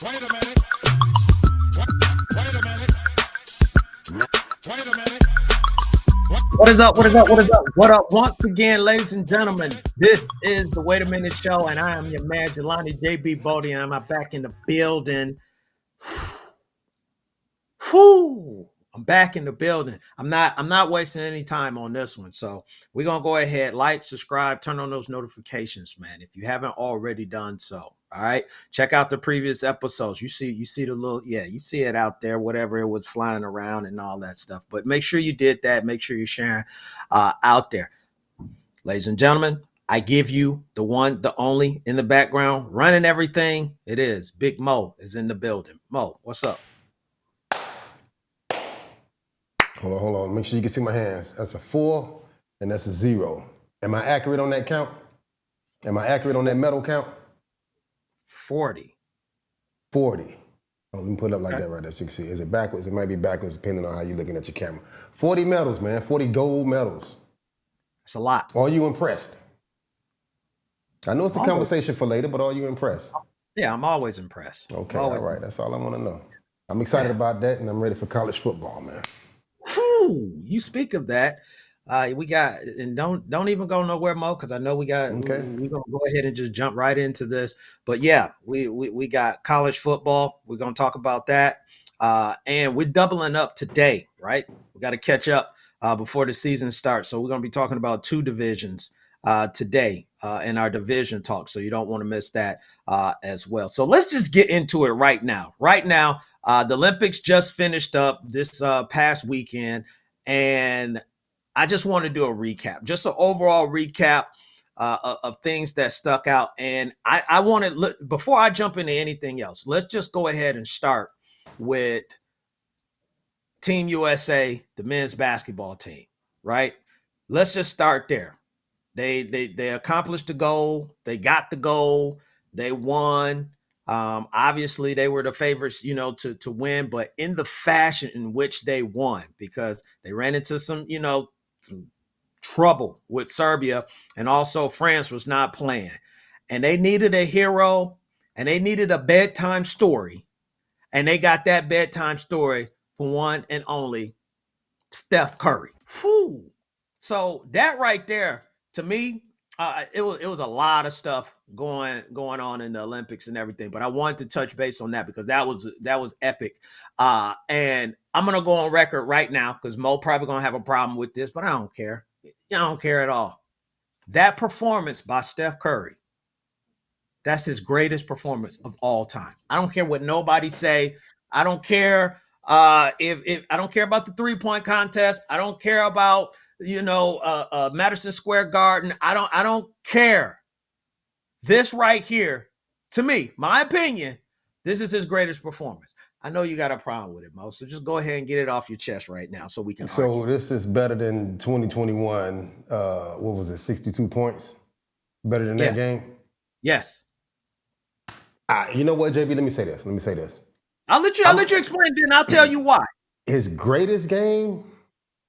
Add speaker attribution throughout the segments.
Speaker 1: Wait a minute. Wait a minute. Wait a minute.
Speaker 2: What is up? What is up? What is up? What up? Once again, ladies and gentlemen, this is the Wait a Minute Show, and I am your man, Jelani JB Bodie, and I'm back in the building. Whew. I'm back in the building. I'm not wasting any time on this one. So we're gonna go ahead, like, subscribe, turn on those notifications, man. If you haven't already done so. All right. Check out the previous episodes. You see the little, you see it out there, whatever it was flying around and all that stuff. But make sure you did that. Make sure you're sharing out there. Ladies and gentlemen, I give you the one, the only in the background, running everything. It is Big Mo is in the building. Mo, what's up?
Speaker 3: Hold on. Make sure you can see my hands. That's a 4 and that's a 0. Am I accurate on that count? Am I accurate on that medal count?
Speaker 2: 40.
Speaker 3: 40. Oh, let me put it up like
Speaker 2: Okay.
Speaker 3: that right there so you can see. Is it backwards? It might be backwards depending on how you're looking at your camera. 40 medals, man. 40 gold medals.
Speaker 2: That's a lot.
Speaker 3: Are you impressed? I know it's a conversation for later, but are you impressed?
Speaker 2: Yeah, I'm always impressed.
Speaker 3: Okay, all right. That's all I want to know. I'm excited about that, and I'm ready for college football, man.
Speaker 2: Whew, you speak of that. We got, and don't even go nowhere, Mo, because I know we got.
Speaker 3: Okay.
Speaker 2: We're gonna go ahead and just jump right into this. But yeah, we got college football. We're gonna talk about that, and we're doubling up today, right? We got to catch up before the season starts. So we're gonna be talking about two divisions today in our division talk. So you don't want to miss that as well. So let's just get into it right now. Right now. The Olympics just finished up this past weekend, and I just want to do a recap, just an overall recap of things that stuck out. And I want to look before I jump into anything else. Let's just go ahead and start with Team USA, the men's basketball team, right? Let's just start there. They accomplished the goal. They got the goal. They won. Obviously, they were the favorites, to win, but in the fashion in which they won, because they ran into some trouble with Serbia, and also France was not playing, and they needed a hero, and they needed a bedtime story, and they got that bedtime story from one and only Steph Curry. Whew. So that right there, to me, it was a lot of stuff going on in the Olympics and everything, but I wanted to touch base on that because that was epic. And I'm gonna go on record right now because Mo probably gonna have a problem with this, but I don't care. I don't care at all. That performance by Steph Curry, that's his greatest performance of all time. I don't care what nobody say. I don't care if I don't care about the 3-point contest. I don't care about Madison Square Garden. I don't care. This right here, to me, my opinion, this is his greatest performance. I know you got a problem with it, Mo. So just go ahead and get it off your chest right now, so we can.
Speaker 3: So this is better than 2021. What was it? 62 points. Better than that game.
Speaker 2: Yes.
Speaker 3: You know what, JB? Let me say this.
Speaker 2: I'll let you explain, then I'll tell you why.
Speaker 3: His greatest game,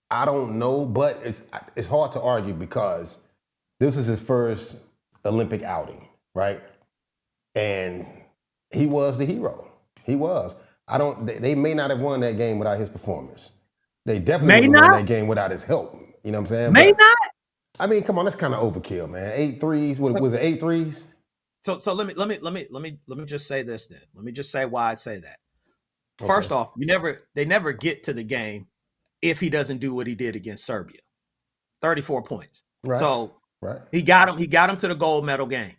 Speaker 3: I don't know, but it's hard to argue because this is his first Olympic outing, right? And he was the hero. He was. They may not have won that game without his performance. They definitely would have won that game without his help. You know what I'm saying?
Speaker 2: May not.
Speaker 3: I mean, come on, that's kind of overkill, man. 8 threes. What was it? 8 threes?
Speaker 2: So let me just say this then. Let me just say why I say that. First off, they never get to the game if he doesn't do what he did against Serbia. 34 points.
Speaker 3: Right.
Speaker 2: So
Speaker 3: right.
Speaker 2: He got him to the gold medal game.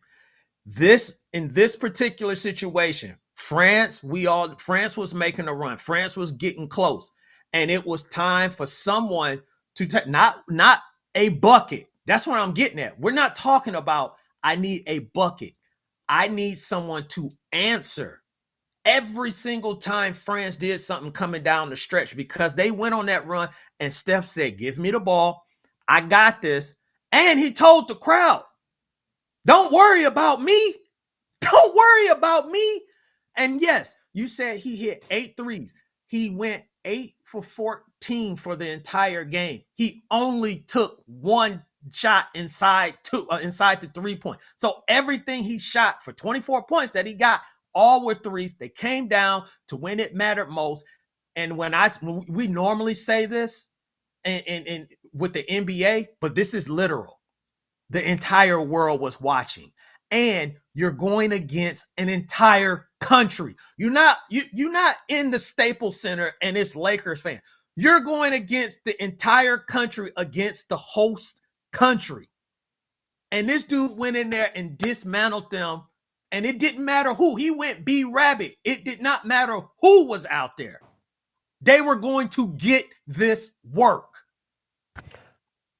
Speaker 2: In this particular situation, France was making a run. France was getting close. And it was time for someone to take not a bucket. That's what I'm getting at. We're not talking about I need a bucket. I need someone to answer every single time France did something coming down the stretch, because they went on that run and Steph said, "Give me the ball. I got this." And he told the crowd, "Don't worry about me. Don't worry about me." And yes, you said he hit 8 threes. He went 8 for 14 for the entire game. He only took one shot inside the 3-point. So everything he shot for 24 points that he got all were threes. They came down to when it mattered most. And when we normally say this and with the NBA, but this is literal. The entire world was watching, and you're going against an entire country. You're not in the Staples Center and it's Lakers fan. You're going against the entire country against the host country. And this dude went in there and dismantled them. And it didn't matter who. He went B-Rabbit. It did not matter who was out there. They were going to get this work.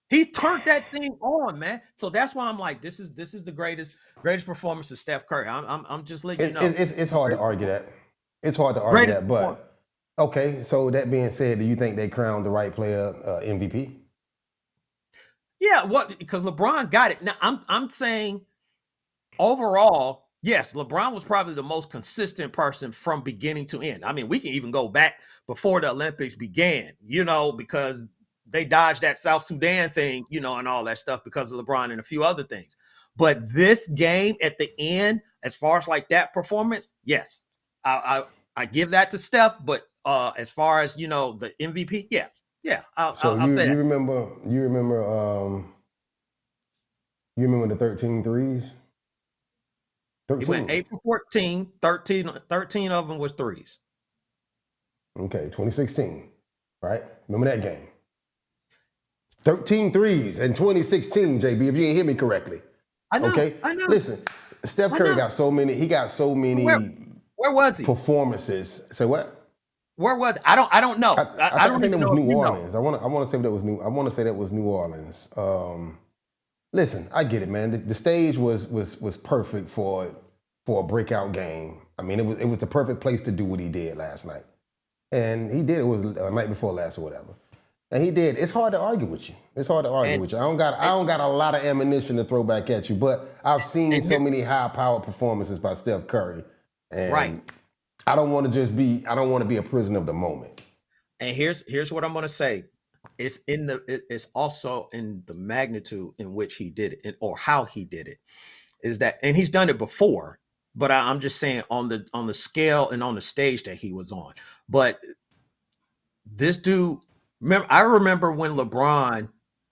Speaker 2: He turned that thing on, man. So that's why I'm like, this is the greatest performance of Steph Curry. I'm just letting you know.
Speaker 3: It's hard to argue that. It's hard to argue that. But okay, so that being said, do you think they crowned the right player MVP?
Speaker 2: Yeah, because LeBron got it. Now I'm saying overall, yes, LeBron was probably the most consistent person from beginning to end. I mean, we can even go back before the Olympics began, because they dodged that South Sudan thing, and all that stuff because of LeBron and a few other things. But this game at the end, as far as like that performance, yes, I give that to Steph. But as far as the MVP, yeah, I'll say that.
Speaker 3: You remember the 13 threes?
Speaker 2: 13. He went 8 for 14, 13 of them was threes.
Speaker 3: Okay, 2016, right? Remember that game? 13 threes in 2016, JB, if you didn't hear me correctly.
Speaker 2: I know.
Speaker 3: Okay?
Speaker 2: I know.
Speaker 3: Listen, Steph Curry got so many
Speaker 2: Where was he?
Speaker 3: Performances. Say what?
Speaker 2: Where was I don't know.
Speaker 3: I think that was New Orleans. I want to say that was New. I want to say that was New Orleans. Listen, I get it, man. The stage was perfect for a breakout game. I mean, it was the perfect place to do what he did last night, and he did. It was night before last or whatever. And he did. It's hard to argue with you. I don't got a lot of ammunition to throw back at you, but I've seen so many high-powered performances by Steph Curry, and I don't want to be a prisoner of the moment.
Speaker 2: And here's what I'm going to say. It's also in the magnitude in which he did it or how he did it. Is that, and he's done it before, but I'm just saying on the scale and on the stage that he was on. But this dude. I remember when LeBron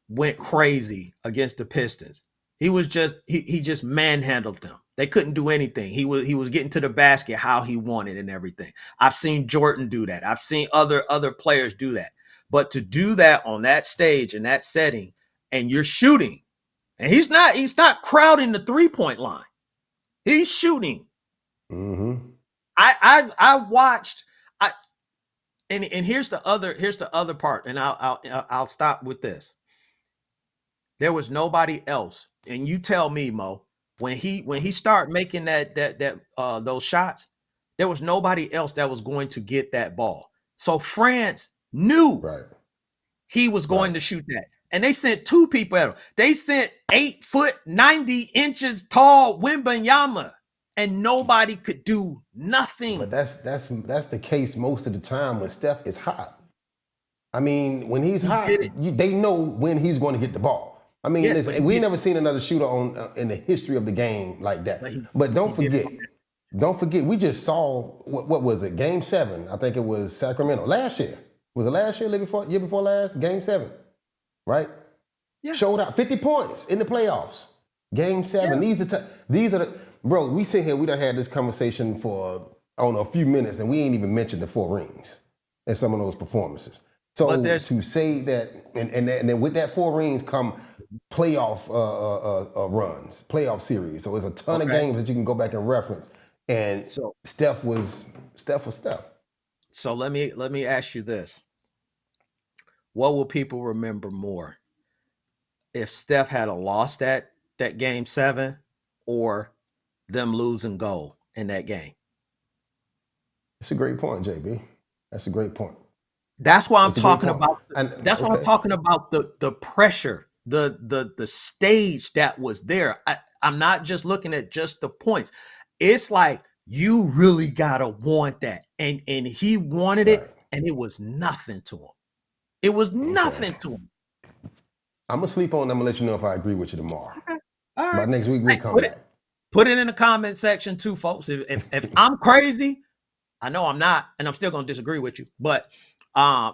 Speaker 2: went crazy against the Pistons. He was he just manhandled them. They couldn't do anything. He was getting to the basket how he wanted and everything. I've seen Jordan do that. I've seen other players do that. But to do that on that stage in that setting, and you're shooting, and he's not crowding the 3-point line. He's shooting.
Speaker 3: Mm-hmm.
Speaker 2: I watched. And here's the other part, and I'll stop with this. There was nobody else, and you tell me, Mo, when he started making those shots, there was nobody else that was going to get that ball. So France knew he was going to shoot that, and they sent 2 people at him. They sent 8 foot 90 inches tall Wembanyama. And nobody could do nothing.
Speaker 3: But that's the case most of the time when Steph is hot. I mean, when he's hot, they know when he's going to get the ball. I mean, listen, we ain't never seen another shooter in the history of the game like that. But don't forget, we just saw what was it? Game 7. I think it was Sacramento last year. Was it last year? Year before last? Game 7, right? Yeah. Showed out 50 points in the playoffs. Game 7. Yeah. These are the. Bro, we sit here, we done had this conversation for, a few minutes, and we ain't even mentioned the 4 rings in some of those performances. So to say that, and then with that 4 rings come playoff runs, playoff series. So there's a ton of games that you can go back and reference. And so Steph was Steph.
Speaker 2: So let me ask you this. What will people remember more? If Steph had lost that game 7 or them losing goal in that game?
Speaker 3: That's a great point, JB. That's a great point.
Speaker 2: That's why I'm talking about. That's why I'm talking about the pressure, the stage that was there. I'm not just looking at just the points. It's like you really gotta want that, and he wanted it, and it was nothing to him. It was nothing to him.
Speaker 3: I'm gonna sleep on. I'm gonna let you know if I agree with you tomorrow.
Speaker 2: Okay. All right.
Speaker 3: But next week we'll come back.
Speaker 2: Put it in the comment section too, folks. If I'm crazy, I know I'm not, and I'm still gonna disagree with you. But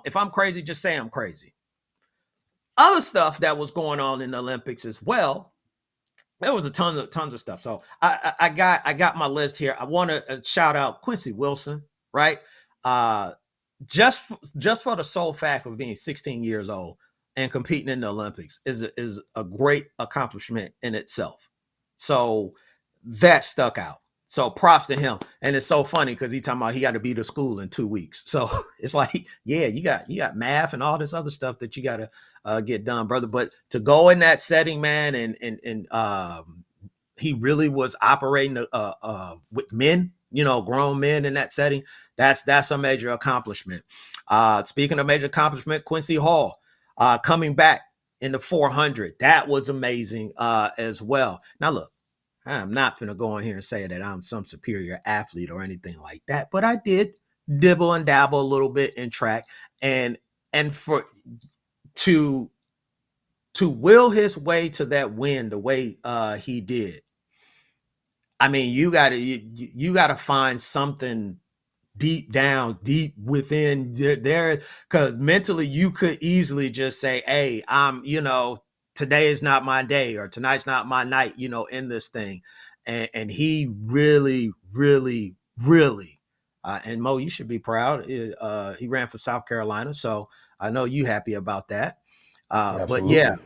Speaker 2: if I'm crazy, just say I'm crazy. Other stuff that was going on in the Olympics as well. There was a tons of stuff. So I got my list here. I want to shout out Quincy Wilson, right? Just for the sole fact of being 16 years old and competing in the Olympics is a great accomplishment in itself. So that stuck out. So props to him. And it's so funny because he talking about he got to be to school in 2 weeks. So it's like, yeah, you got math and all this other stuff that you got to get done, brother. But to go in that setting, man, and he really was operating with men, grown men in that setting. That's a major accomplishment. Speaking of major accomplishment, Quincy Hall coming back in the 400. That was amazing as well. Now, look, I'm not going to go in here and say that I'm some superior athlete or anything like that, but I did dibble and dabble a little bit in track, and for to will his way to that win the way he did. I mean, you gotta find something deep within there, because mentally you could easily just say, hey, today is not my day, or tonight's not my night, in this thing. And he really, and Mo, you should be proud. He ran for South Carolina, so I know you happy about that. But yeah,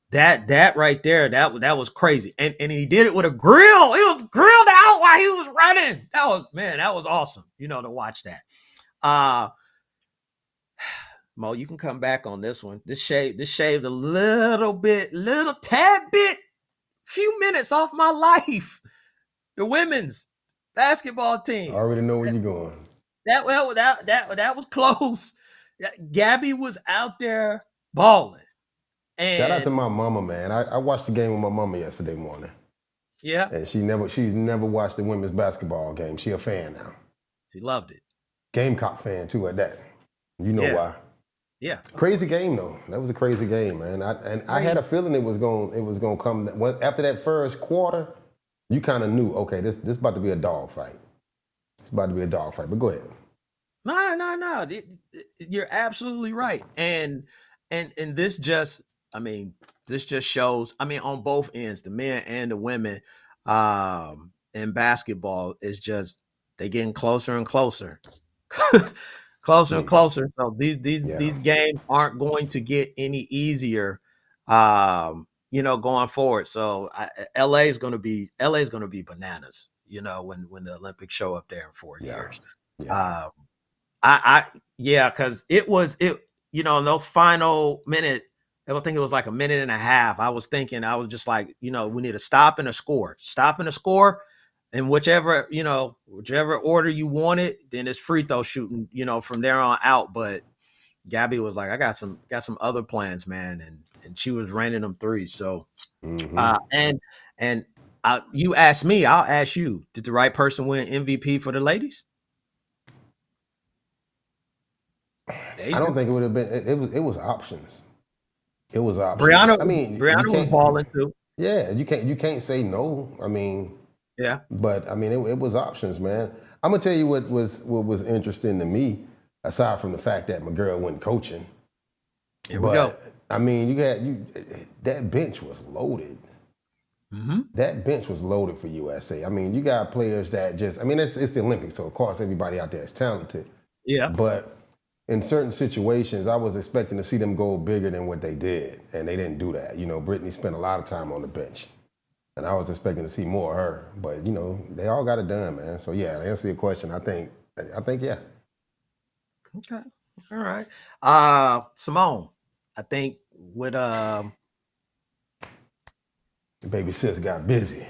Speaker 2: that right there, that was crazy. And he did it with a grill. He was grilled out while he was running. That was awesome, to watch that. Mo, you can come back on this one. This shaved a little tad bit, few minutes off my life. The women's basketball team.
Speaker 3: I already know where you're going.
Speaker 2: That was close. Gabby was out there balling. And
Speaker 3: shout out to my mama, man. I watched the game with my mama yesterday morning.
Speaker 2: Yeah.
Speaker 3: And she's never watched the women's basketball game. She a fan now.
Speaker 2: She loved it. Gamecock
Speaker 3: fan too at that. You know why.
Speaker 2: Yeah.
Speaker 3: Crazy game though. That was a crazy game, man. I had a feeling it was gonna come after that first quarter. You kind of knew, okay, this about to be a dog fight. It's about to be a dog fight. But go ahead.
Speaker 2: No. You're absolutely right. And this just shows, on both ends, the men and the women, in basketball, is just they getting closer and closer. Closer and closer. So these games aren't going to get any easier, going forward. So LA is going to be bananas, when the Olympics show up there in 4 years. Yeah. Because in those final minute, I think it was like a minute and a half. I was just like, we need a stop and a score. And whichever order you want it, then it's free throw shooting, from there on out. But Gabby was like, I got some other plans, man. And she was raining them threes. So, you asked me, I'll ask you, did the right person win MVP for the ladies?
Speaker 3: I don't think it would have been. It was options. It was options.
Speaker 2: Brianna was balling too.
Speaker 3: Yeah, you can't say no.
Speaker 2: Yeah.
Speaker 3: But it was options, man. I'm gonna tell you what was interesting to me, aside from the fact that my girl went coaching.
Speaker 2: Here we go.
Speaker 3: That bench was loaded. Mm-hmm. That bench was loaded for USA. You got players that just. It's the Olympics, so of course everybody out there is talented.
Speaker 2: Yeah.
Speaker 3: But in certain situations, I was expecting to see them go bigger than what they did, and they didn't do that. Brittany spent a lot of time on the bench. And I was expecting to see more of her, but they all got it done, man. So yeah, to answer your question, I think yeah.
Speaker 2: Okay, all right. Simone, I think with
Speaker 3: baby sis got busy.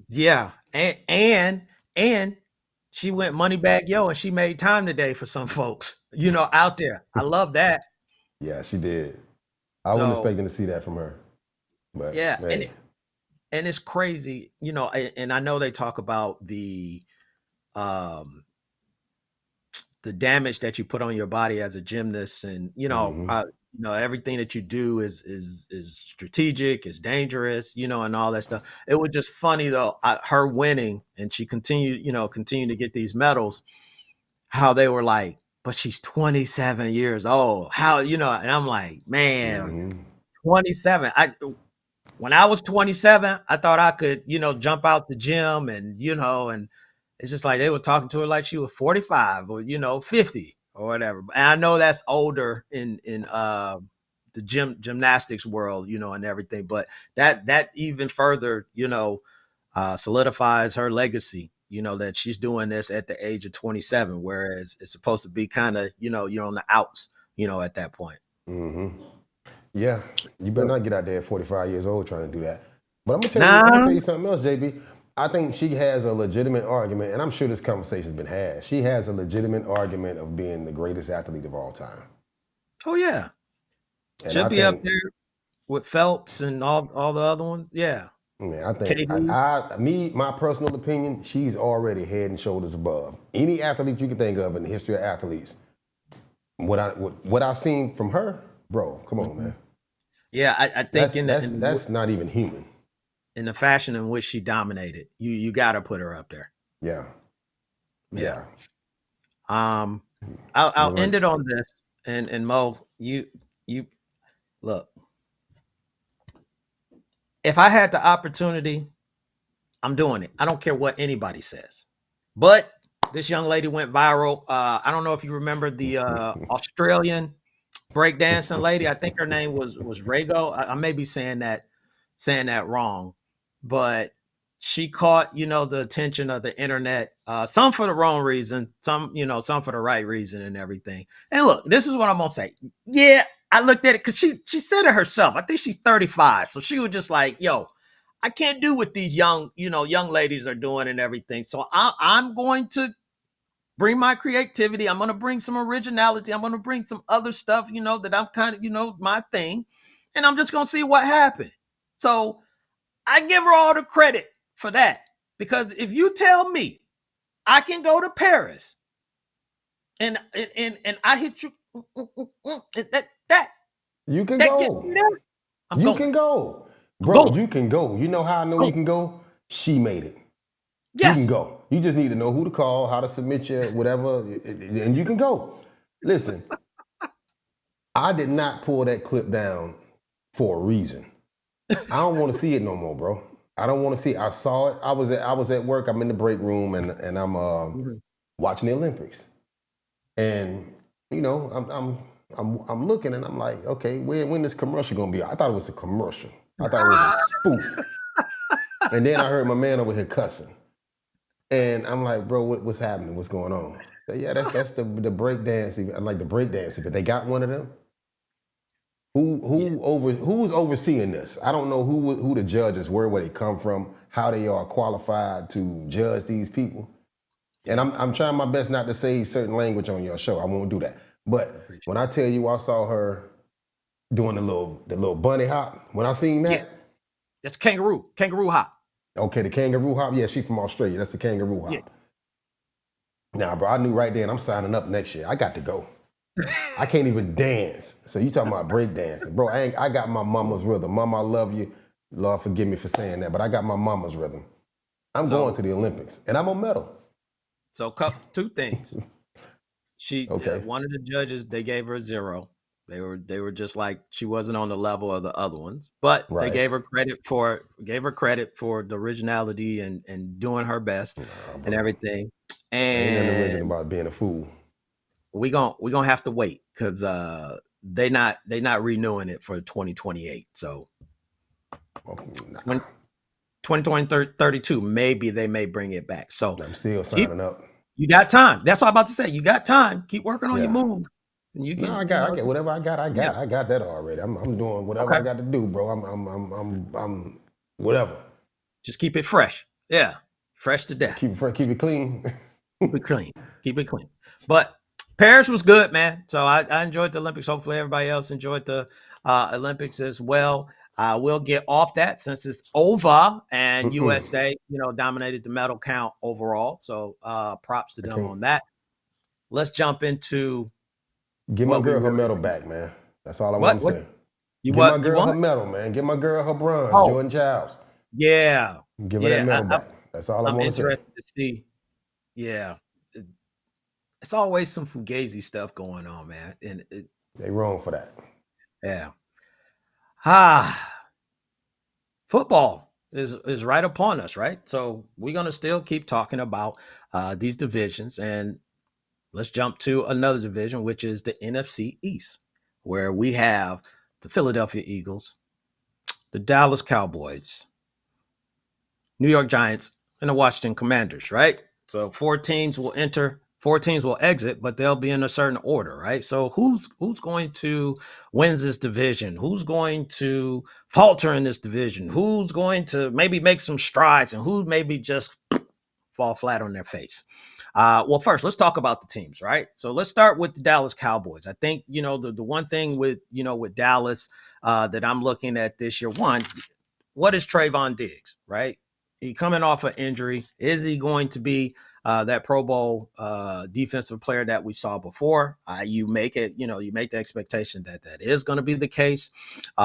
Speaker 2: Yeah, and she went money bag yo, and she made time today for some folks, out there. I love that.
Speaker 3: Yeah, she did. I wasn't expecting to see that from her, but
Speaker 2: yeah,
Speaker 3: hey.
Speaker 2: And it's crazy, and I know they talk about the damage that you put on your body as a gymnast, and everything that you do is strategic, is dangerous, and all that stuff. It was just funny though, her winning, and she continued to get these medals. How they were like, but she's 27 years old. How, and I'm like, man, 27. When I was 27, I thought I could, jump out the gym and it's just like they were talking to her like she was 45 or 50 or whatever. And I know that's older in the gymnastics world, and everything, but that even further, solidifies her legacy, that she's doing this at the age of 27, whereas it's supposed to be kind of, you're on the outs, at that point.
Speaker 3: Yeah, you better not get out there at 45 years old trying to do that. But I'm gonna tell you something else, JB. I think she has a legitimate argument, and I'm sure this conversation's been had. She has a legitimate argument of being the greatest athlete of all time.
Speaker 2: Oh yeah,
Speaker 3: And
Speaker 2: should be up there with Phelps and all the other ones. Yeah.
Speaker 3: Man, I think my personal opinion, she's already head and shoulders above any athlete you can think of in the history of athletes. What I've seen from her, bro, come on, man.
Speaker 2: Yeah, I think
Speaker 3: that's not even human.
Speaker 2: In the fashion in which she dominated, you got to put her up there.
Speaker 3: Yeah.
Speaker 2: I'll end it on this, and Mo, you look. If I had the opportunity, I'm doing it. I don't care what anybody says. But this young lady went viral. I don't know if you remember the Australian breakdancing lady. I think her name was Rago. I may be saying that wrong, but she caught, the attention of the internet, some for the wrong reason, some for the right reason and everything. And look, this is what I'm gonna say. Yeah, I looked at it because she said it herself. I think she's 35. So she was just like, yo, I can't do what these young ladies are doing and everything. So I'm going to bring my creativity. I'm going to bring some originality. I'm going to bring some other stuff, that I'm kind of, my thing. And I'm just going to see what happens. So I give her all the credit for that. Because if you tell me I can go to Paris and I hit you,
Speaker 3: you can go. You can go. Bro, you can go. You know how I know you can go? She made it.
Speaker 2: Yes.
Speaker 3: You can go. You just need to know who to call, how to submit your whatever, and you can go. Listen, I did not pull that clip down for a reason. I don't want to see it no more, bro. I don't want to see it. I saw it. I was at work. I'm in the break room and I'm watching the Olympics. And I'm looking and I'm like, okay, when this commercial gonna be? I thought it was a commercial. I thought it was a spoof. And then I heard my man over here cussing. And I'm like, bro, what's happening? What's going on? So, yeah, that's the break dance. I like the break dance. But they got one of them. Who's overseeing this? I don't know who the judges were, where they come from, how they are qualified to judge these people. And I'm trying my best not to say certain language on your show. I won't do that. But when I tell you I saw her doing the little bunny hop, when I seen that,
Speaker 2: that's kangaroo hop.
Speaker 3: Okay, the kangaroo hop. Yeah, she from Australia. That's the kangaroo hop. Yeah. Nah, bro, I knew right then I'm signing up next year. I got to go. I can't even dance. So you talking about break dancing. Bro, I got my mama's rhythm. Mama, I love you. Lord, forgive me for saying that, but I got my mama's rhythm. I'm going to the Olympics, and I'm a medal.
Speaker 2: So two things. One of the judges, they gave her 0. They were just like she wasn't on the level of the other ones, but they gave her credit for the originality and doing her best and everything. And
Speaker 3: ain't nothing original about being a fool.
Speaker 2: We gonna have to wait because they not renewing it for 2028. So when 2032, maybe they may bring it back. So
Speaker 3: I'm still signing up.
Speaker 2: You got time. That's what I'm about to say. You got time. Keep working on your move. And you can,
Speaker 3: I got whatever I got. I got that already. I'm doing whatever I got to do, bro. I'm whatever.
Speaker 2: Just keep it fresh. Yeah, fresh to death.
Speaker 3: Keep it fresh. Keep it clean.
Speaker 2: Keep it clean. But Paris was good, man. So I enjoyed the Olympics. Hopefully everybody else enjoyed the Olympics as well. We'll get off that since it's over and USA, dominated the medal count overall. So props to them on that. Let's jump into.
Speaker 3: Give my girl her medal back, man. That's all I want
Speaker 2: What?
Speaker 3: to say.
Speaker 2: You
Speaker 3: Give my
Speaker 2: what? You
Speaker 3: girl her
Speaker 2: want?
Speaker 3: medal, man. Give my girl her bronze.
Speaker 2: Oh,
Speaker 3: Jordan Childs.
Speaker 2: yeah,
Speaker 3: Give her that
Speaker 2: yeah.
Speaker 3: medal back. That's all I
Speaker 2: I'm
Speaker 3: want to say.
Speaker 2: interested to see. Yeah, it- it's always some fugazi stuff going on, man. And
Speaker 3: They wrong for that.
Speaker 2: yeah, ah, football is right upon us, right? So we're gonna still keep talking about these divisions, and let's jump to another division, which is the NFC East, where we have the Philadelphia Eagles, the Dallas Cowboys, New York Giants, and the Washington Commanders, right? So four teams will enter, four teams will exit, but they'll be in a certain order, right? So who's going to win this division? Who's going to falter in this division? Who's going to maybe make some strides, and who maybe just fall flat on their face? Well, first, let's talk about the teams, right? So let's start with the Dallas Cowboys. I think, the one thing with Dallas that I'm looking at this year, one, what is Trayvon Diggs, right? He coming off an injury. Is he going to be that Pro Bowl defensive player that we saw before? You make the expectation that that is going to be the case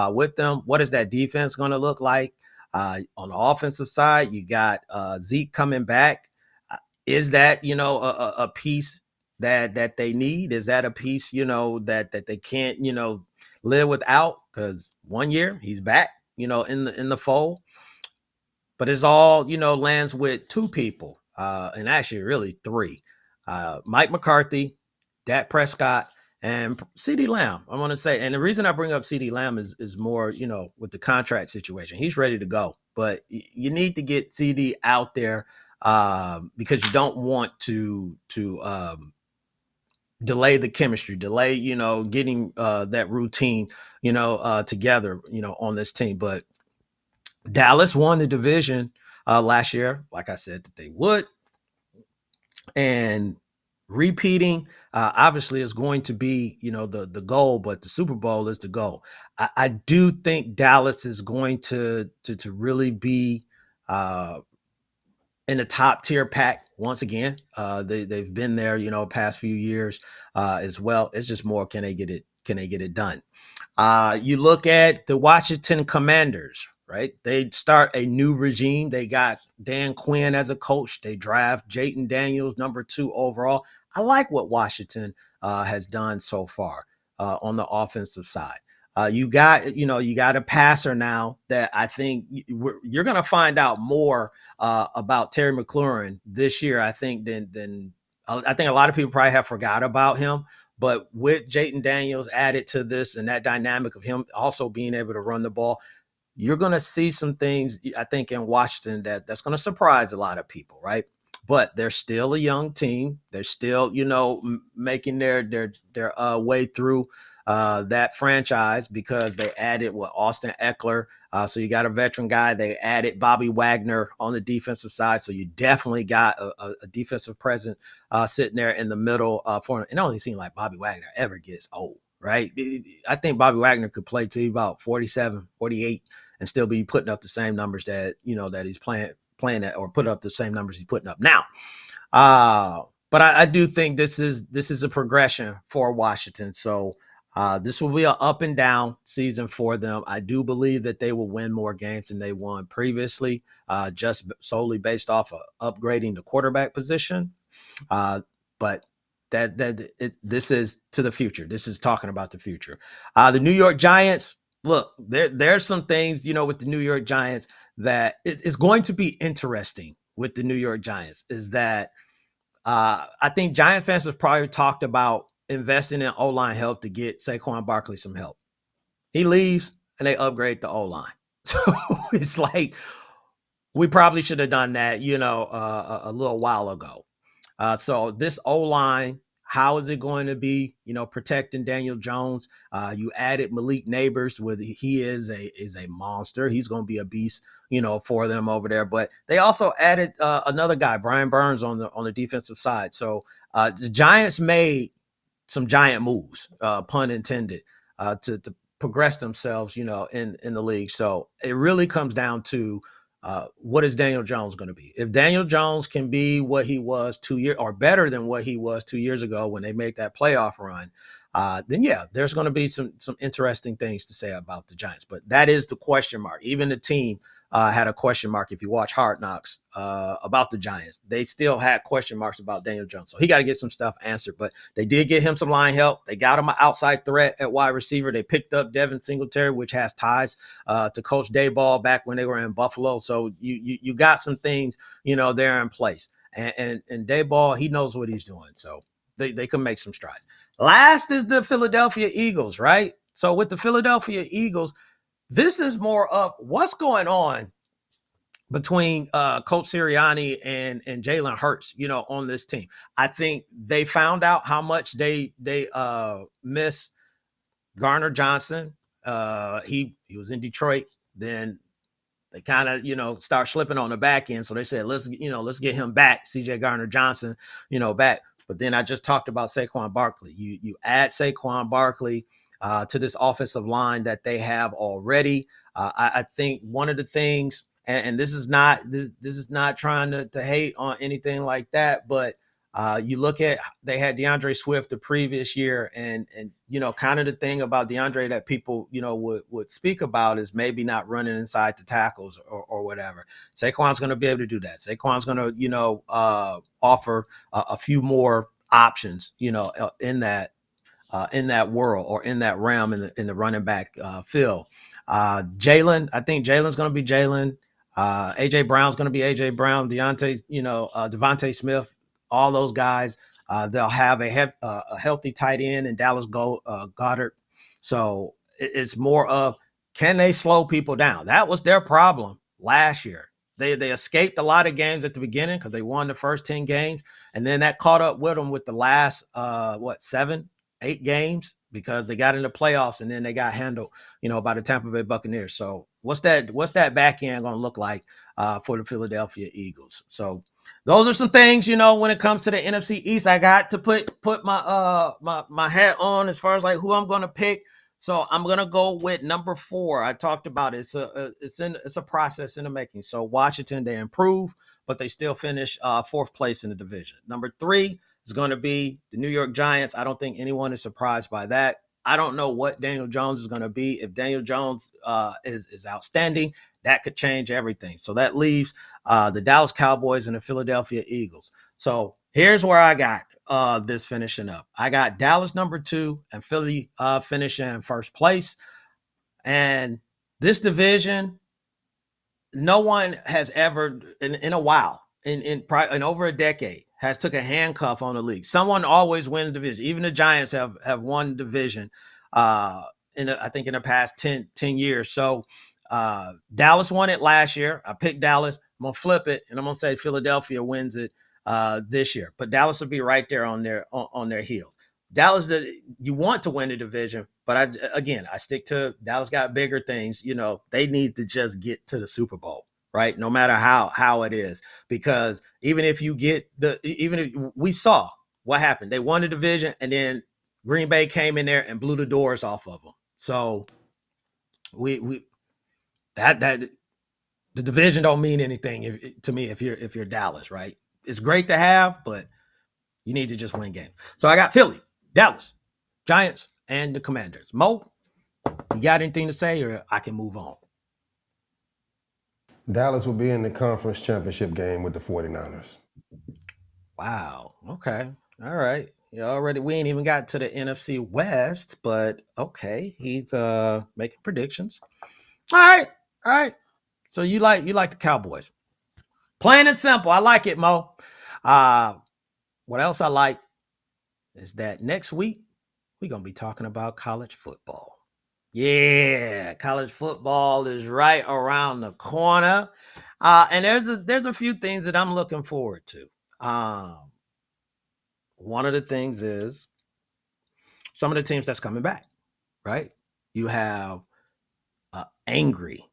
Speaker 2: with them. What is that defense going to look like? On the offensive side, you got Zeke coming back. Is that a piece that they need? Is that a piece that they can't live without? Because 1 year he's back in the fold, but it's all lands with two people, and actually really three: Mike McCarthy, Dak Prescott, and CeeDee Lamb. I want to say, and the reason I bring up CeeDee Lamb is more with the contract situation. He's ready to go, but you need to get CD out there because you don't want to delay the chemistry, delay getting that routine together on this team. But Dallas won the division last year, like I said that they would, and repeating obviously is going to be the goal, but the Super Bowl is the goal. I do think Dallas is going to really be in the top tier pack once again. They've been there past few years as well. It's just more, can they get it done? You look at the Washington Commanders, right? They start a new regime. They got Dan Quinn as a coach. They draft Jayden Daniels, number 2 overall. I like what Washington has done so far on the offensive side. You got a passer now that I think you're going to find out more about Terry McLaurin this year. I think than I think a lot of people probably have forgot about him. But with Jayden Daniels added to this and that dynamic of him also being able to run the ball, you're going to see some things, I think, in Washington that's going to surprise a lot of people, right? But they're still a young team. They're still, making their way through that franchise because they added Austin Eckler. So you got a veteran guy. They added Bobby Wagner on the defensive side. So you definitely got a defensive presence sitting there in the middle for him. It only seems like Bobby Wagner ever gets old, right? I think Bobby Wagner could play to about 47, 48 and still be putting up the same numbers that he's playing at, or put up the same numbers he's putting up now. But I do think this is a progression for Washington. So this will be an up and down season for them. I do believe that they will win more games than they won previously, just solely based off of upgrading the quarterback position. But this is to the future. This is talking about the future. The New York Giants. Look, there's some things with the New York Giants that it's going to be interesting with the New York Giants. Is that I think Giant fans have probably talked about investing in O-line help to get Saquon Barkley some help. He leaves and they upgrade the O-line. So it's like we probably should have done that, a little while ago. So this O-line, how is it going to be, protecting Daniel Jones? You added Malik Neighbors, with he is a monster. He's going to be a beast, for them over there. But they also added another guy, Brian Burns, on the defensive side. So the Giants made some giant moves, pun intended, to progress themselves, in the league. So it really comes down to what is Daniel Jones going to be? If Daniel Jones can be what he was 2 years, or better than what he was 2 years ago when they made that playoff run, then yeah, there's going to be some interesting things to say about the Giants. But that is the question mark. Even the team had a question mark. If you watch Hard Knocks about the Giants, they still had question marks about Daniel Jones. So he got to get some stuff answered. But they did get him some line help. They got him an outside threat at wide receiver. They picked up Devin Singletary, which has ties to Coach Dayball back when they were in Buffalo. So you got some things, there in place. And Dayball, he knows what he's doing. So they can make some strides. Last is the Philadelphia Eagles, right? So with the Philadelphia Eagles, this is more of what's going on between Coach Sirianni and Jalen Hurts, on this team. I think they found out how much they miss Garner Johnson. He was in Detroit. Then they kind of, start slipping on the back end. So they said, let's get him back, CJ Garner Johnson, back. But then I just talked about Saquon Barkley. You add Saquon Barkley to this offensive line that they have already. I think one of the things, and this is not trying to hate on anything like that, but you look at, they had DeAndre Swift the previous year, and kind of the thing about DeAndre that people would speak about is maybe not running inside the tackles or whatever. Saquon's going to be able to do that. Saquon's going to offer a few more options in that world or in that realm in the running back field. Jalen, I think Jalen's going to be Jalen. AJ Brown's going to be AJ Brown. Devontae Smith. All those guys, they'll have a healthy tight end in Dallas Goedert. So it's more of, can they slow people down? That was their problem last year. They escaped a lot of games at the beginning because they won the first 10 games. And then that caught up with them with the last, 7, 8 games, because they got in the playoffs and then they got handled, by the Tampa Bay Buccaneers. So what's that back end going to look like for the Philadelphia Eagles? So those are some things, when it comes to the NFC East, I got to put my my hat on as far as like who I'm going to pick. So I'm going to go with number 4. I talked about it. It's a process in the making. So Washington, they improve, but they still finish 4th place in the division. Number 3 is going to be the New York Giants. I don't think anyone is surprised by that. I don't know what Daniel Jones is going to be. If Daniel Jones is outstanding, that could change everything. So that leaves the Dallas Cowboys and the Philadelphia Eagles. So here's where I got this finishing up. I got Dallas number 2 and Philly finishing in 1st place. And this division, no one has ever in a while, in over a decade, has took a handcuff on the league. Someone always wins the division. Even the Giants have won division I think in the past 10 years. So Dallas won it last year. I picked Dallas. I'm going to flip it, and I'm going to say Philadelphia wins it this year. But Dallas will be right there on their heels. Dallas, you want to win the division, but I stick to Dallas. Got bigger things. They need to just get to the Super Bowl, right? No matter how it is, because even if we saw what happened, they won the division, and then Green Bay came in there and blew the doors off of them. So that the division don't mean anything to me if you're Dallas, right? It's great to have, but you need to just win games. So I got Philly, Dallas, Giants, and the Commanders. Mo, you got anything to say, or I can move on?
Speaker 3: Dallas will be in the conference championship game with the 49ers.
Speaker 2: Wow. Okay. All right. We ain't even got to the NFC West, but okay. He's making predictions. All right. So you like the Cowboys. Plain and simple. I like it, Mo. What else I like is that next week we're going to be talking about college football. Yeah, college football is right around the corner. And there's a few things that I'm looking forward to. One of the things is some of the teams that's coming back, right? You have angry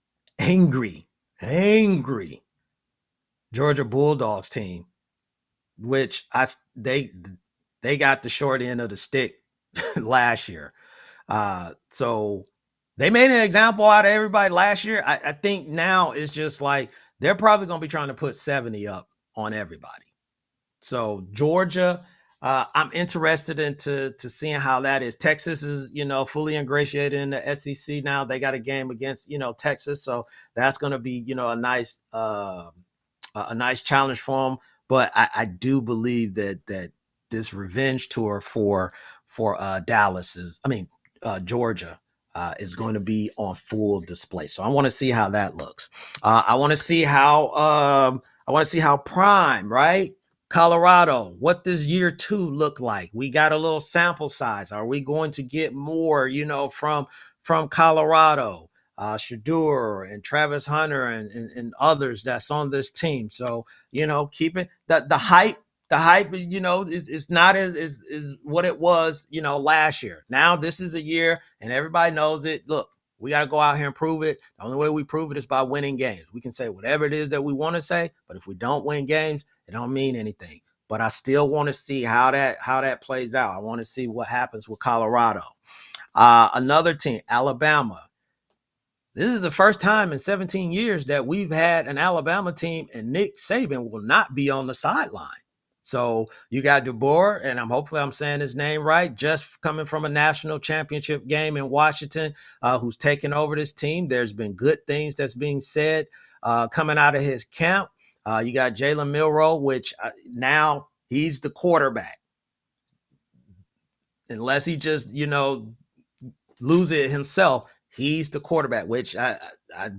Speaker 2: Georgia Bulldogs team, which they got the short end of the stick last year. So they made an example out of everybody last year. I think now it's just like they're probably going to be trying to put 70 up on everybody. So Georgia, I'm interested into seeing how that is. Texas is, fully ingratiated in the SEC now. They got a game against, Texas, so that's going to be, a nice challenge for them. But I do believe that this revenge tour for Dallas Georgia is going to be on full display. So I want to see how that looks. I want to see how Prime, right? Colorado, what does year 2 look like? We got a little sample size. Are we going to get more, from Colorado? Shadur and Travis Hunter and others that's on this team. So, keep it the hype. The hype, is not is what it was, last year. Now this is a year and everybody knows it. Look, we got to go out here and prove it. The only way we prove it is by winning games. We can say whatever it is that we want to say, but if we don't win games, it don't mean anything. But I still want to see how that plays out. I want to see what happens with Colorado. Another team, Alabama. This is the first time in 17 years that we've had an Alabama team and Nick Saban will not be on the sideline. So you got DeBoer, and hopefully I'm saying his name right, just coming from a national championship game in Washington, who's taken over this team. There's been good things that's being said coming out of his camp. You got Jalen Milroe, which now he's the quarterback. Unless he just, lose it himself, he's the quarterback, which I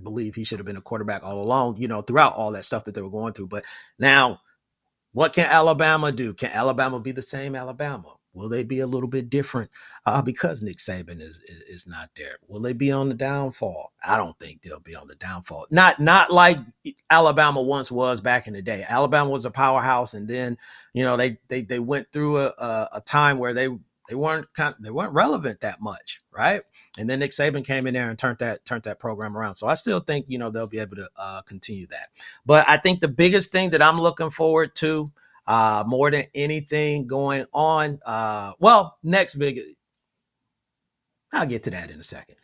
Speaker 2: believe he should have been a quarterback all along, throughout all that stuff that they were going through. But now, what can Alabama do? Can Alabama be the same Alabama? Will they be a little bit different because Nick Saban is not there? Will they be on the downfall? I don't think they'll be on the downfall. Not like Alabama once was back in the day. Alabama was a powerhouse, and then they went through a time where they weren't relevant that much, right? And then Nick Saban came in there and turned that program around. So I still think they'll be able to continue that. But I think the biggest thing that I'm looking forward to, more than anything going on, next big, I'll get to that in a second.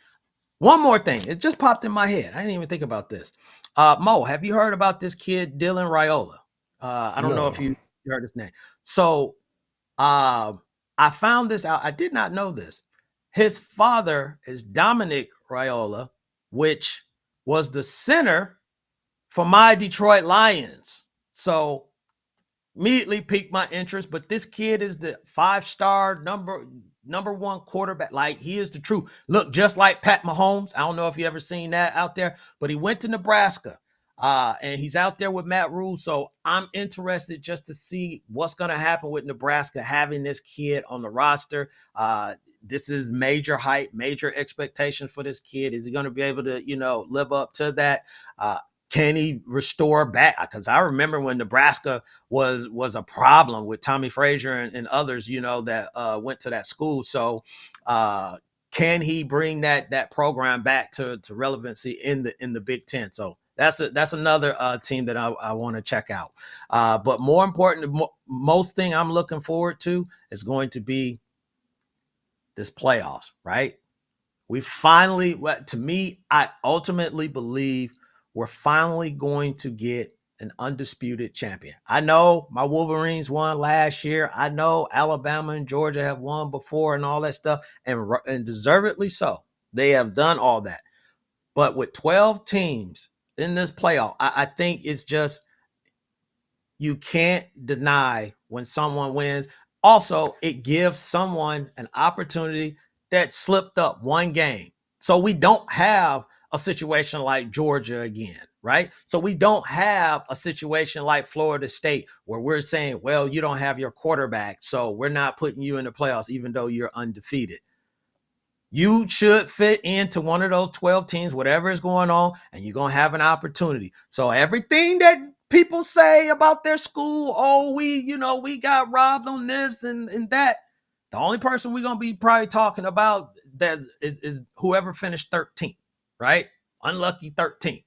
Speaker 2: One more thing, it just popped in my head. I didn't even think about this. Mo, have you heard about this kid Dylan Raiola? I don't know if you heard his name. So I found this out. I did not know this. His father is Dominic Raiola, which was the center for my Detroit Lions. So immediately piqued my interest. But this kid is the 5-star number 1 quarterback. Like, he is the truth. Look, just like Pat Mahomes. I don't know if you ever seen that out there, but he went to Nebraska. And he's out there with Matt Rule. So I'm interested just to see what's going to happen with Nebraska having this kid on the roster. This is major hype, major expectations for this kid. Is he going to be able to, live up to that? Can he restore back? Because I remember when Nebraska was a problem with Tommy Frazier and others, that went to that school. So can he bring that program back to relevancy in the Big Ten? So that's another team that I want to check out. But more important, most thing I'm looking forward to is going to be this playoffs, right? We finally, to me, I ultimately believe we're finally going to get an undisputed champion. I know my Wolverines won last year. I know Alabama and Georgia have won before and all that stuff, and deservedly so. They have done all that. But with 12 teams in this playoff, I think it's just, you can't deny when someone wins. Also, it gives someone an opportunity that slipped up one game. So we don't have a situation like Georgia again, right? So we don't have a situation like Florida State where we're saying, well, you don't have your quarterback, so we're not putting you in the playoffs even though you're undefeated. You should fit into one of those 12 teams, whatever is going on, and you're going to have an opportunity. So everything that people say about their school, oh, we got robbed on this and that, the only person we're going to be probably talking about that is whoever finished 13th, right? Unlucky 13th.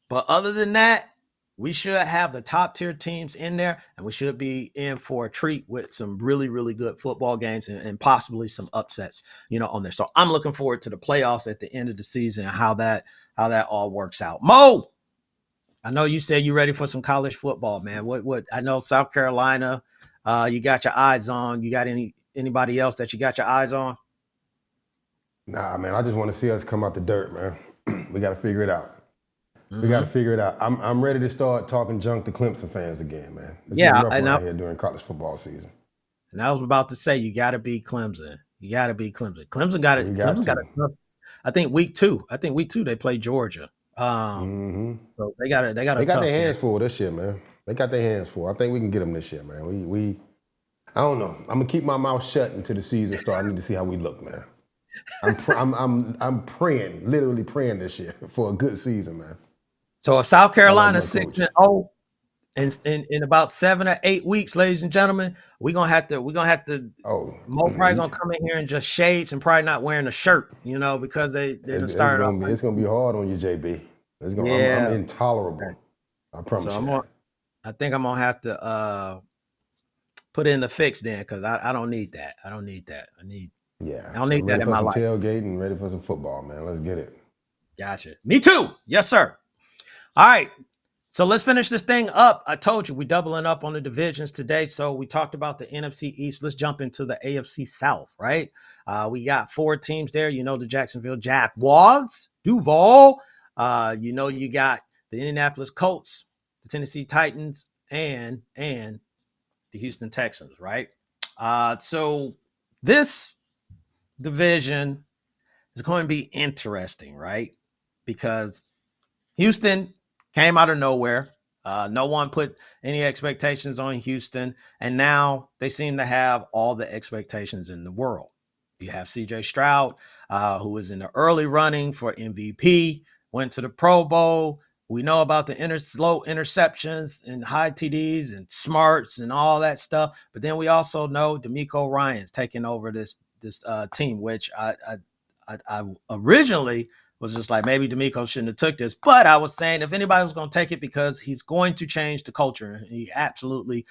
Speaker 2: But other than that, we should have the top tier teams in there, and we should be in for a treat with some really, really good football games and possibly some upsets, on there. So I'm looking forward to the playoffs at the end of the season and how that all works out. Mo, I know you said you're ready for some college football, man. What I know South Carolina you got your eyes on? You got anybody else that you got your eyes on?
Speaker 3: Nah, man, I just want to see us come out the dirt, man. We got to figure it out. We got to
Speaker 2: Mm-hmm.
Speaker 3: figure it out. I'm ready to start talking junk to Clemson fans again, man. It's
Speaker 2: Yeah,
Speaker 3: been rough around here during college football season.
Speaker 2: and I was about to say you got to beat Clemson. You got to beat Clemson. Clemson got
Speaker 3: We
Speaker 2: it.
Speaker 3: got
Speaker 2: Clemson got
Speaker 3: to.
Speaker 2: it. I think week 2. I think week 2 they play Georgia.
Speaker 3: Mm-hmm.
Speaker 2: So they got it. They got a
Speaker 3: They got
Speaker 2: tough
Speaker 3: their
Speaker 2: game.
Speaker 3: hands full this year, man. They got their hands full. I think we can get them this year, man. We I don't know. I'm gonna keep my mouth shut until the season starts. I need to see how we look, man. I'm praying, literally praying this year for a good season, man.
Speaker 2: So if South
Speaker 3: I like
Speaker 2: Carolina's
Speaker 3: my
Speaker 2: 6
Speaker 3: coach.
Speaker 2: and 0 in about 7 or 8 weeks, ladies and gentlemen, we're gonna have to.
Speaker 3: Oh,
Speaker 2: Mo probably gonna come in here in just shades and probably not wearing a shirt, because they done
Speaker 3: it's
Speaker 2: started off.
Speaker 3: gonna be hard on you, JB. I'm
Speaker 2: Yeah.
Speaker 3: intolerable. I
Speaker 2: So
Speaker 3: promise you that.
Speaker 2: I think I'm gonna have to put in the fix then, because I don't need that. I don't need that.
Speaker 3: Yeah,
Speaker 2: I don't
Speaker 3: I'm
Speaker 2: need that
Speaker 3: ready
Speaker 2: in
Speaker 3: for
Speaker 2: my
Speaker 3: some
Speaker 2: life.
Speaker 3: tailgating, ready for some football, man. Let's get it.
Speaker 2: Gotcha. Me too. Yes, sir. All right. So let's finish this thing up. I told you we're doubling up on the divisions today. So we talked about the NFC East. Let's jump into the AFC South, right? We got 4 teams there. The Jacksonville Jaguars, Duval. You got the Indianapolis Colts, the Tennessee Titans, and the Houston Texans, right? So this division is going to be interesting, right? Because Houston came out of nowhere. No one put any expectations on Houston, and now they seem to have all the expectations in the world. You have CJ Stroud, who was in the early running for MVP, went to the Pro Bowl. We know about the slow interceptions and high TDs and smarts and all that stuff. But then we also know D'Amico Ryans taking over this team, which I originally was just like, maybe D'Amico shouldn't have took this. But I was saying, if anybody was going to take it, because he's going to change the culture. And he absolutely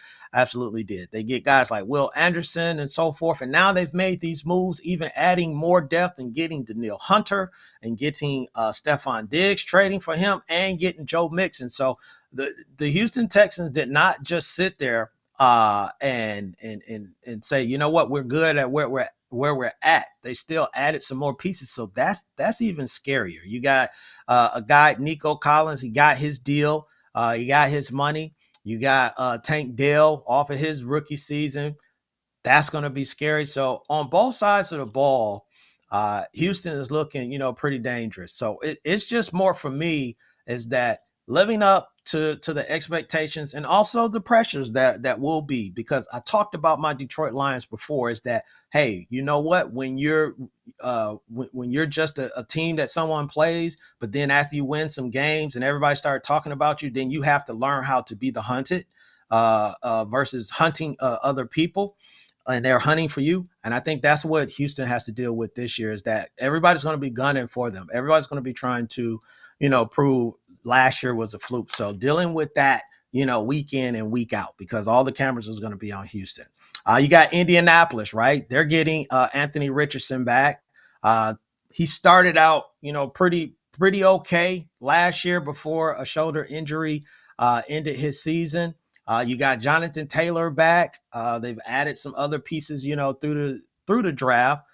Speaker 2: did. They get guys like Will Anderson and so forth. And now they've made these moves, even adding more depth and getting Daniil Hunter and getting Stephon Diggs, trading for him, and getting Joe Mixon. So the Houston Texans did not just sit there and say, you know what, we're good at where we're at. They still added some more pieces, so that's even scarier. You got a guy, Nico Collins. He got his deal. He got his money. You got Tank Dell off of his rookie season. That's going to be scary. So on both sides of the ball, Houston is looking, pretty dangerous. So it's just more for me is that living up to the expectations and also the pressures that will be, because I talked about my Detroit Lions before, is that, hey, you know what, when you're just a team that someone plays, but then after you win some games and everybody started talking about you, then you have to learn how to be the hunted versus hunting other people, and they're hunting for you. And I think that's what Houston has to deal with this year, is that everybody's going to be gunning for them. Everybody's going to be trying to, prove last year was a fluke. So dealing with that, week in and week out, because all the cameras is going to be on Houston. You got Indianapolis, right? They're getting Anthony Richardson back. He started out, pretty okay last year before a shoulder injury ended his season. You got Jonathan Taylor back. They've added some other pieces, through the draft.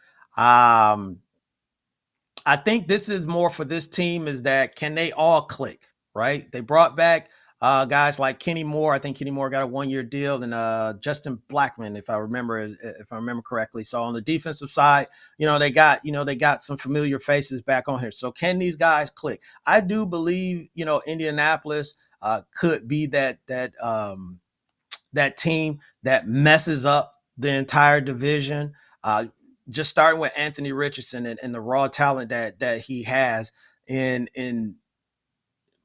Speaker 2: I think this is more for this team, is that can they all click, right? They brought back guys like Kenny Moore. I think Kenny Moore got a 1-year deal, and Justin Blackman, if I remember correctly. So on the defensive side, they got some familiar faces back on here. So can these guys click? I do believe, Indianapolis could be that team that messes up the entire division. Just starting with Anthony Richardson and the raw talent that he has in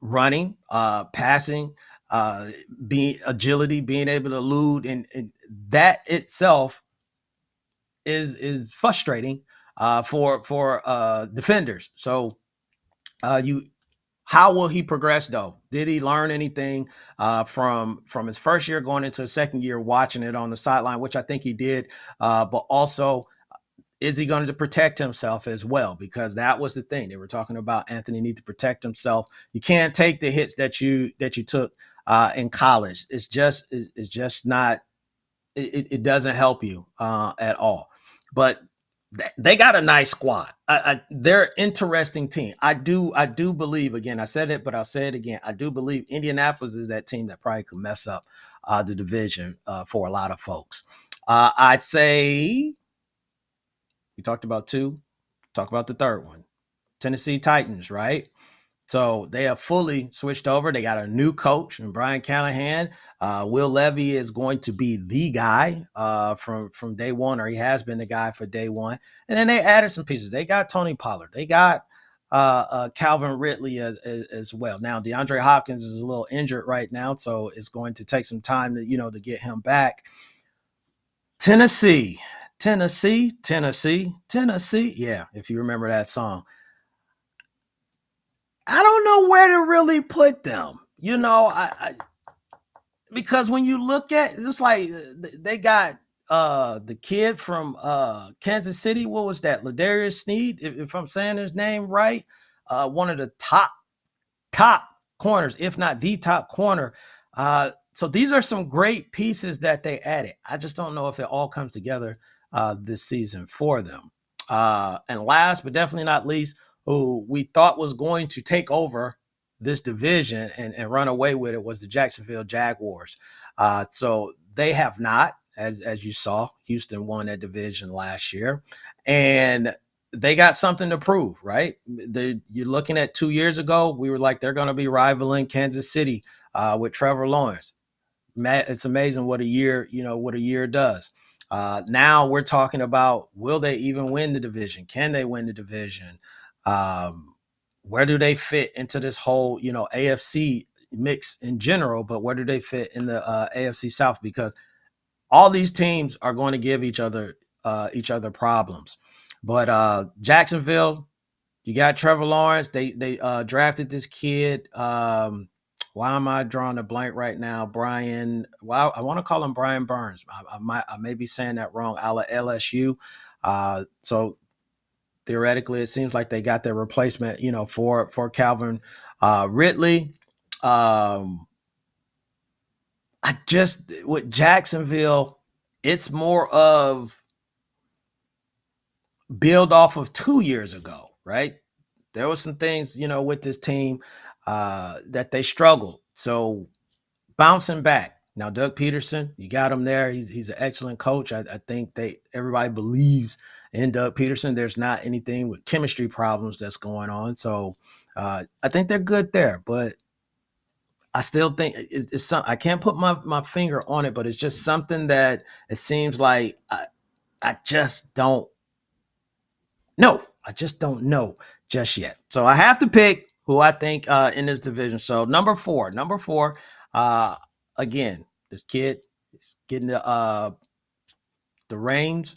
Speaker 2: running, passing, being agility, being able to elude, and that itself is frustrating for defenders. So how will he progress though? Did he learn anything from his first year going into his second year, watching it on the sideline, which I think he did, but also, is he going to protect himself as well? Because that was the thing. They were talking about Anthony need to protect himself. You can't take the hits that you took in college. It's just not it doesn't help you at all. But they got a nice squad. They're an interesting team. I do believe, again, I said it, but I'll say it again. I do believe Indianapolis is that team that probably could mess up the division for a lot of folks. I'd say we talked about two. Talk about the third one. Tennessee Titans, right? So they have fully switched over. They got a new coach, and Brian Callahan. Will Levy is going to be the guy from day one, or he has been the guy for day one. And then they added some pieces. They got Tony Pollard. They got Calvin Ridley as well. Now DeAndre Hopkins is a little injured right now, so it's going to take some time to get him back. Tennessee. Yeah, if you remember that song. I don't know where to really put them. Because when you look at it's like they got the kid from Kansas City. What was that? Ladarius Sneed, if I'm saying his name right. One of the top corners, if not the top corner. So these are some great pieces that they added. I just don't know if it all comes together this season for them. And last but definitely not least, who we thought was going to take over this division and run away with it was the Jacksonville Jaguars. So they have not, as you saw, Houston won that division last year. And they got something to prove, right? You're looking at 2 years ago, we were like, they're going to be rivaling Kansas City with Trevor Lawrence. It's amazing what a year does. Now we're talking about, will they even win the division? Can they win the division? Where do they fit into this whole, AFC mix in general, but where do they fit in the AFC South? Because all these teams are going to give each other problems. But Jacksonville, you got Trevor Lawrence. They drafted this kid. Why am I drawing a blank right now? Brian. Well, I want to call him Brian Burns. I may be saying that wrong. Out of LSU. So theoretically, it seems like they got their replacement, for Calvin Ridley. With Jacksonville, it's more of build off of 2 years ago, right? There were some things, with this team that they struggled. So bouncing back. Now, Doug Peterson, you got him there. He's an excellent coach. I think everybody believes in Doug Peterson. There's not anything with chemistry problems that's going on. So I think they're good there. But I still think it's something. I can't put my finger on it, but it's just something that it seems like I just don't know. I just don't know just yet. So I have to pick who I think in this division. So number four, again, this kid is getting the reins,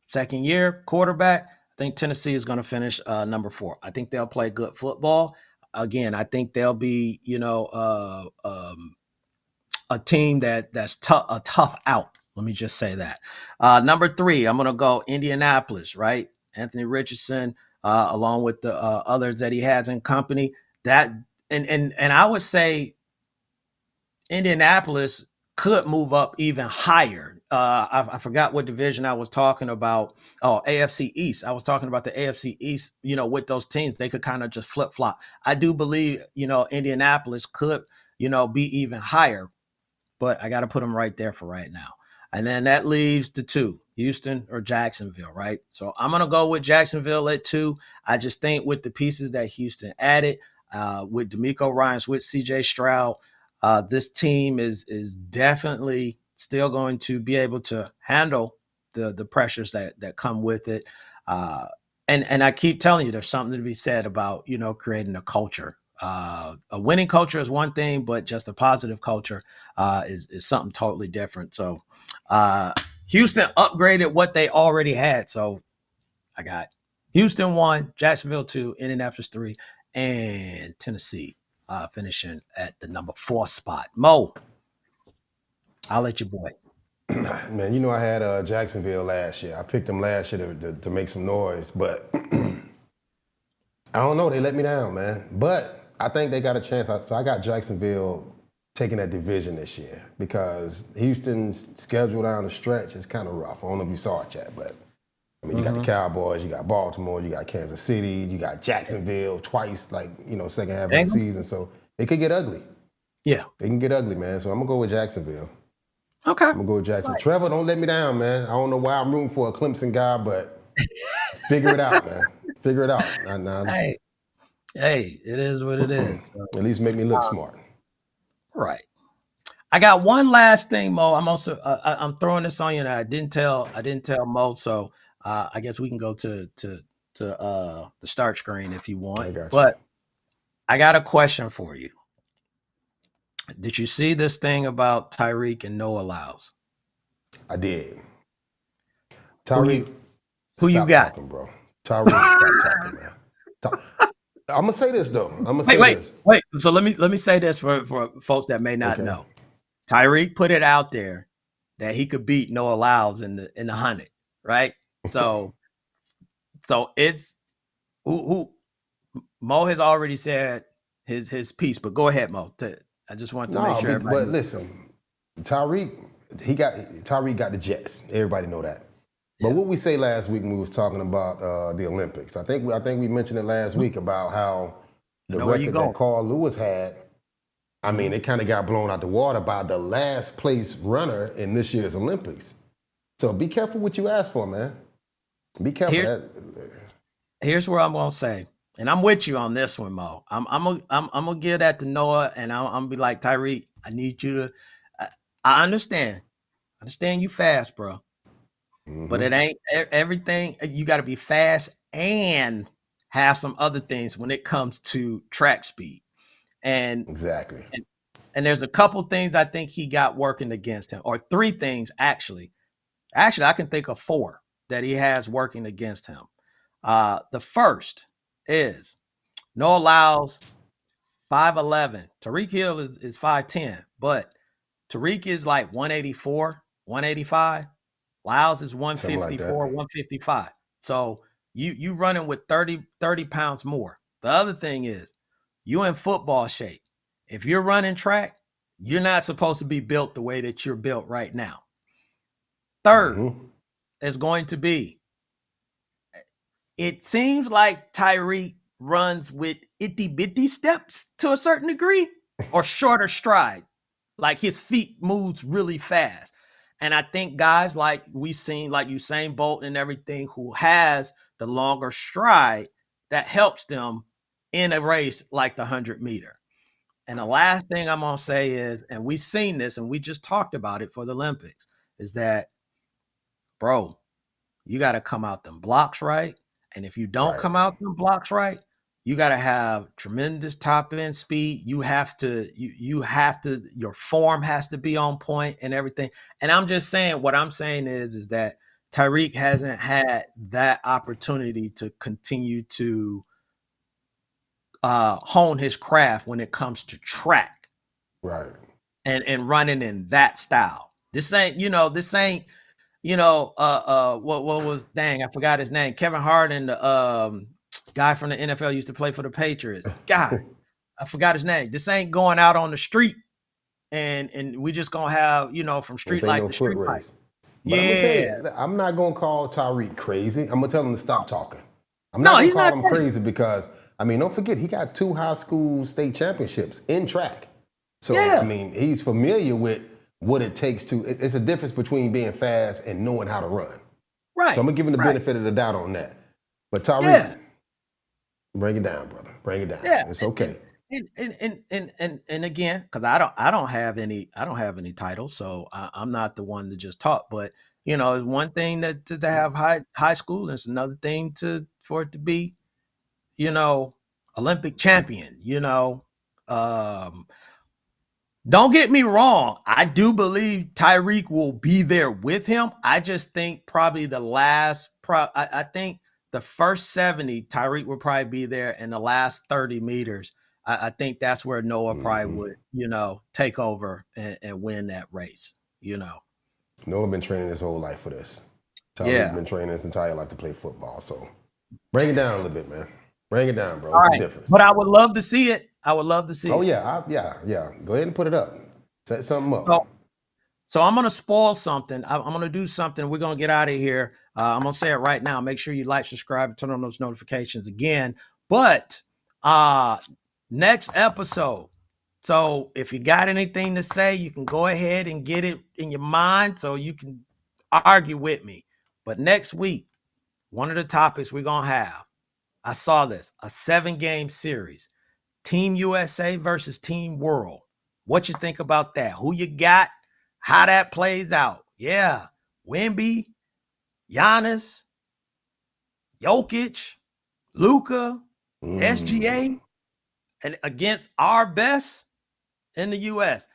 Speaker 2: second year quarterback. I think Tennessee is going to finish number 4. I think they'll play good football. Again, I think they'll be, a team that's a tough out. Let me just say that. Number 3, I'm going to go Indianapolis, right? Anthony Richardson, along with the others that he has in company. That and I would say Indianapolis could move up even higher. I forgot what division I was talking about. Oh, AFC East. I was talking about the AFC East, with those teams. They could kind of just flip flop. I do believe, Indianapolis could, be even higher, but I got to put them right there for right now. And then that leaves the 2, Houston or Jacksonville, right? So I'm going to go with Jacksonville at 2. I just think with the pieces that Houston added, with DeMeco Ryans, with CJ Stroud, this team is definitely still going to be able to handle the pressures that come with it. And I keep telling you, there's something to be said about, creating a culture. A winning culture is one thing, but just a positive culture is something totally different. So Houston upgraded what they already had. So I got Houston 1, Jacksonville 2, Indianapolis 3, and Tennessee finishing at the number 4 spot. Mo, I'll let you boy.
Speaker 3: Man, I had Jacksonville last year. I picked them last year to make some noise, but I don't know. They let me down, man. But I think they got a chance. So I got Jacksonville taking that division this year because Houston's schedule down the stretch is kind of rough. I don't know if you saw it yet, but I mean, you got the Cowboys, you got Baltimore, you got Kansas City, you got Jacksonville twice, like, second half of the season. So it could get ugly.
Speaker 2: Yeah.
Speaker 3: It can get ugly, man. So I'm going to go with Jacksonville.
Speaker 2: Okay.
Speaker 3: I'm going to go with Jacksonville. Right. Trevor, don't let me down, man. I don't know why I'm rooting for a Clemson guy, but figure it out, man. Figure it out.
Speaker 2: Hey, it is what it is. So.
Speaker 3: At least make me look smart.
Speaker 2: Right. I got one last thing, Mo. I'm also I'm throwing this on you, and I didn't tell Mo. So I guess we can go to the start screen if you want. But I got a question for you. Did you see this thing about Tyreek and Noah Lyles?
Speaker 3: I did. Tyreek,
Speaker 2: who you got,
Speaker 3: talking, bro? Tyreek, stop talking, man. I'm gonna say this though.
Speaker 2: Wait. So let me say this for folks that may not know. Tyreek put it out there that he could beat Noah Lyles in the 100, right? So it's who Mo has already said his piece, but go ahead, Mo. I just want to make sure everybody.
Speaker 3: But listen, Tyreek got the Jets. Everybody know that. But what we say last week when we was talking about the Olympics, I think we mentioned it last week about how the record that Carl Lewis had. I mean, it kind of got blown out the water by the last place runner in this year's Olympics. So be careful what you ask for, man. Be careful.
Speaker 2: Here's where I'm gonna say, and I'm with you on this one, Mo. I'm gonna give that to Noah, and I'm gonna be like, Tyreek, I need you to. I understand you fast, bro. Mm-hmm. But it ain't everything. You got to be fast and have some other things when it comes to track speed. And
Speaker 3: exactly.
Speaker 2: And there's a couple things I think he got working against him, or 3 things actually. Actually, I can think of 4 that he has working against him. The first is Noah Lyles, 5'11". Tyreek Hill is 5'10", but Tyreek is like 184, 185. Lyles is 154, like 155. So you running with 30 pounds more. The other thing is you in football shape. If you're running track, you're not supposed to be built the way that you're built right now. Third is going to be, it seems like Tyreek runs with itty bitty steps to a certain degree, or shorter stride. Like his feet moves really fast. And I think guys like we've seen, like Usain Bolt and everything, who has the longer stride, that helps them in a race like the 100-meter. And the last thing I'm going to say is, and we've seen this and we just talked about it for the Olympics, is that, bro, you got to come out them blocks right. And if you don't come out them blocks right, you got to have tremendous top end speed. You have to, your form has to be on point and everything. And I'm just saying, what I'm saying is that Tyreek hasn't had that opportunity to continue to hone his craft when it comes to track.
Speaker 3: Right.
Speaker 2: And running in that style. What was, dang, I forgot his name. Kevin Hart and the guy from the NFL used to play for the Patriots. God, I forgot his name. This ain't going out on the street and we just gonna have, from street light to street light.
Speaker 3: But I'm gonna tell you, I'm not gonna call Tyreek crazy. I'm gonna tell him to stop talking. I'm not gonna call him crazy because, I mean, don't forget, he got 2 high school state championships in track. So, I mean, he's familiar with what it takes to, it's a difference between being fast and knowing how to run.
Speaker 2: Right.
Speaker 3: So I'm gonna give him the benefit of the doubt on that. But Tyreek, bring it down, brother. Bring it down. Yeah. It's okay.
Speaker 2: And again, because I don't have any titles, so I'm not the one to just talk. But it's one thing to have high school, and it's another thing for it to be, Olympic champion. Don't get me wrong. I do believe Tyreek will be there with him. I just think probably the last I think the first 70, Tyreek will probably be there, in the last 30 meters. I think that's where Noah probably would, take over and win that race,
Speaker 3: Noah been training his whole life for this. Tyreek's been training his entire life to play football. So bring it down a little bit, man. Bring it down, bro. It's a difference.
Speaker 2: But I would love to see it. I would love to see it.
Speaker 3: Oh, yeah. Yeah. Go ahead and put it up. Set something up.
Speaker 2: So I'm gonna spoil something. I'm gonna do something. We're gonna get out of here. I'm gonna say it right now. Make sure you like, subscribe, and turn on those notifications again. But next episode. So if you got anything to say, you can go ahead and get it in your mind so you can argue with me. But next week, one of the topics we're gonna have, I saw this, a 7-game series. Team USA versus Team World. What you think about that? Who you got? How that plays out? Yeah. Wemby, Giannis, Jokic, Luka, SGA, and against our best in the US.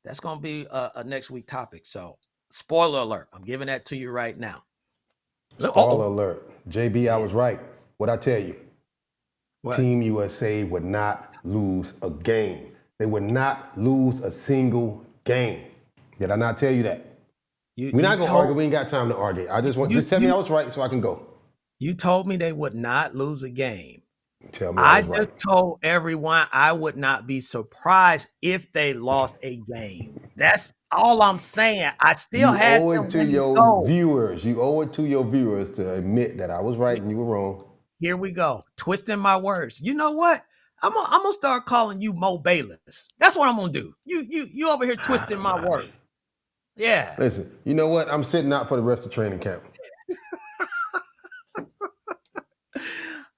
Speaker 2: That's going to be a next week topic. So, spoiler alert. I'm giving that to you right now.
Speaker 3: Spoiler alert. JB, I was right. What'd I tell you?
Speaker 2: What?
Speaker 3: Team USA would not lose a game. They would not lose a single game. Did I not tell you that? We're not going to argue. We ain't got time to argue. I just want, just tell me I was right so I can go.
Speaker 2: You told me they would not lose a game.
Speaker 3: Tell me I was
Speaker 2: just told everyone I would not be surprised if they lost a game. That's all I'm saying. I still had
Speaker 3: to. You owe it to your viewers. You owe it to your viewers to admit that I was right and you were wrong.
Speaker 2: Here we go. Twisting my words. You know what? I'm gonna start calling you Mo Bayless. That's what I'm gonna do. You over here twisting my words. Yeah.
Speaker 3: Listen, you know what? I'm sitting out for the rest of training camp.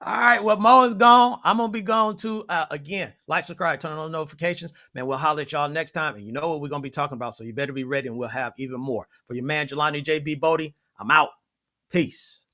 Speaker 2: All right, well, Mo is gone. I'm going to be gone too. Again, like, subscribe, turn on notifications. Man, we'll holler at y'all next time. And you know what we're going to be talking about, so you better be ready, and we'll have even more. For your man, Jelani J.B. Bodie, I'm out. Peace.